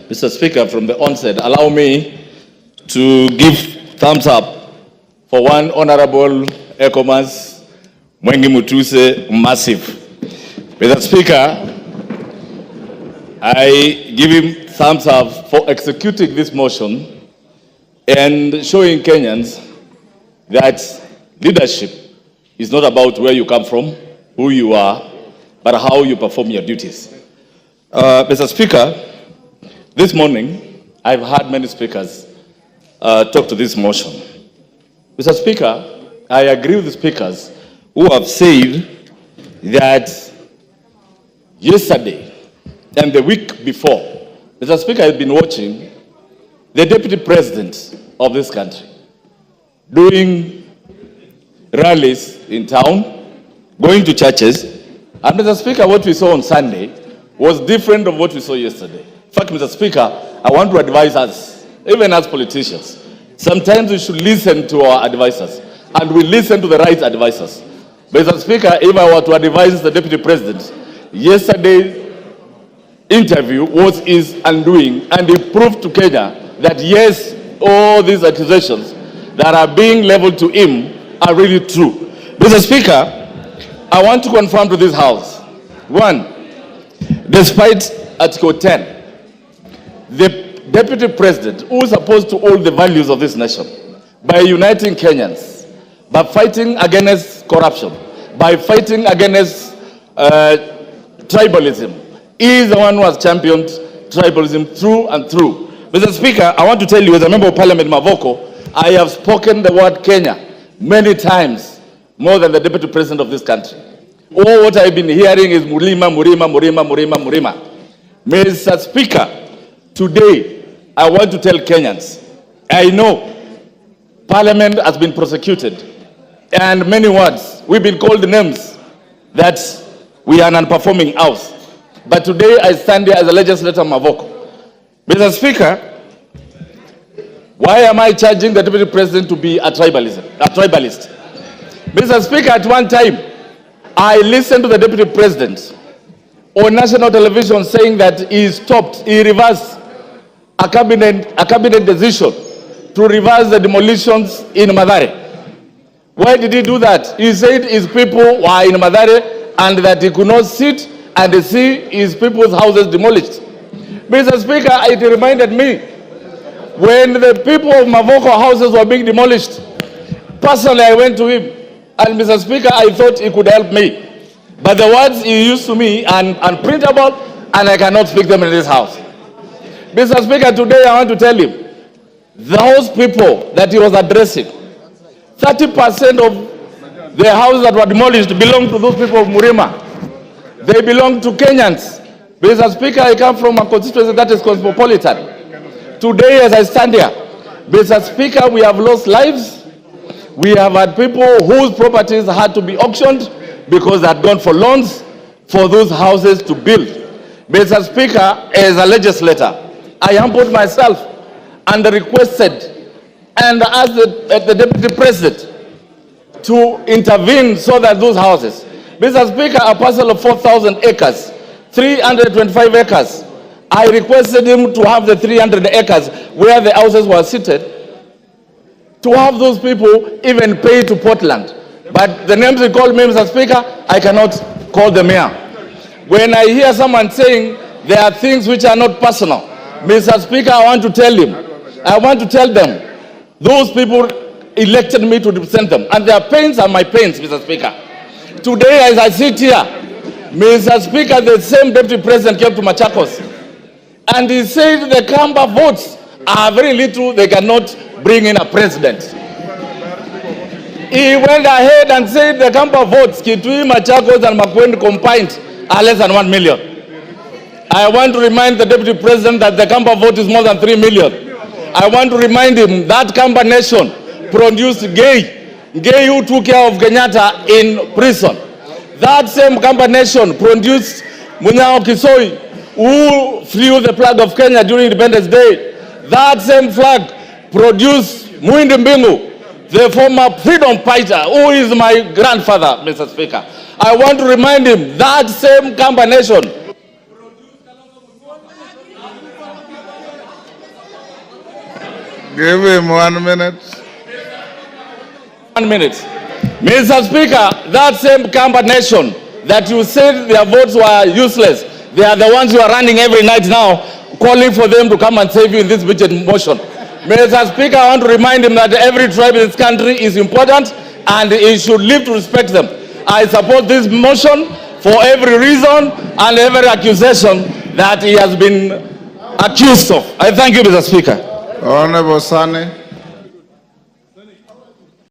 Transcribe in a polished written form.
Mr. Speaker, from the onset, allow me to give thumbs up for one Honorable Ecomas Mwengi Mutuse Massive. Mr. Speaker, I give him thumbs up for executing this motion and showing Kenyans that leadership is not about where you come from, who you are, but how you perform your duties. Mr. Speaker, this morning, I've heard many speakers talk to this motion. Mr. Speaker, I agree with the speakers who have said that yesterday and the week before, Mr. Speaker, I've been watching the Deputy President of this country doing rallies in town, going to churches, and Mr. Speaker, what we saw on Sunday was different from what we saw yesterday. In fact, Mr. Speaker, I want to advise us, even as politicians, sometimes we should listen to our advisors, and we listen to the right advisors. Mr. Speaker, if I were to advise the Deputy President, yesterday's interview was his undoing, and he proved to Kenya that yes, all these accusations that are being leveled to him are really true. Mr. Speaker, I want to confirm to this House, one, despite Article 10, the Deputy President, who is supposed to hold the values of this nation, by uniting Kenyans, by fighting against corruption, by fighting against tribalism, he is the one who has championed tribalism through and through. Mr. Speaker, I want to tell you, as a member of Parliament Mavoko, I have spoken the word Kenya many times, more than the Deputy President of this country. All what I've been hearing is Murima, Murima, Murima, Murima, Murima. Mr. Speaker, today I want to tell Kenyans, I know Parliament has been prosecuted and many words, we've been called names that we are an unperforming house. But today I stand here as a legislator Mavoko. Mr. Speaker, why am I charging the Deputy President to be a tribalist? Mr. Speaker, at one time, I listened to the Deputy President on national television saying that he reversed a cabinet decision to reverse the demolitions in Mathare. Why did he do that? He said his people were in Mathare and that he could not sit and see his people's houses demolished. Mr. Speaker, it reminded me when the people of Mavoko houses were being demolished. Personally, I went to him, and Mr. Speaker, I thought he could help me. But the words he used to me are unprintable, and I cannot speak them in this house. Mr. Speaker, today I want to tell him, those people that he was addressing, 30% of the houses that were demolished belong to those people of Murima. They belong to Kenyans. Mr. Speaker, I come from a constituency that is cosmopolitan. Today, as I stand here, Mr. Speaker, we have lost lives. We have had people whose properties had to be auctioned because they had gone for loans for those houses to build. Mr. Speaker, as a legislator, I humbled myself and requested and asked the Deputy President to intervene so that those houses, Mr. Speaker, a parcel of 4,000 acres, 325 acres, I requested him to have the 300 acres where the houses were seated, to have those people even pay to Portland. But the names he called me, Mr. Speaker, I cannot call them here. When I hear someone saying there are things which are not personal, Mr. Speaker, I want to tell them, those people elected me to represent them, and their pains are my pains, Mr. Speaker. Today, as I sit here, Mr. Speaker, the same Deputy President came to Machakos, and he said the Kamba votes are very little, they cannot bring in a president. He went ahead and said the Kamba votes, Kitui, Machakos, and Makwiny combined are less than 1 million. I want to remind the Deputy President that the Kamba vote is more than 3 million. I want to remind him that Kamba nation produced Gay who took care of Kenyatta in prison. That same Kamba nation produced Munyao Kisoi, who flew the flag of Kenya during Independence Day. That same flag produced Mutembei, the former freedom fighter, who is my grandfather, Mr. Speaker. I want to remind him that same Kamba nation Give him 1 minute. 1 minute. Mr. Speaker, that same Kamba nation that you said their votes were useless, they are the ones who are running every night now, calling for them to come and save you in this budget motion. Mr. Speaker, I want to remind him that every tribe in this country is important and he should live to respect them. I support this motion for every reason and every accusation that he has been accused of. I thank you, Mr. Speaker. Honorable Sane.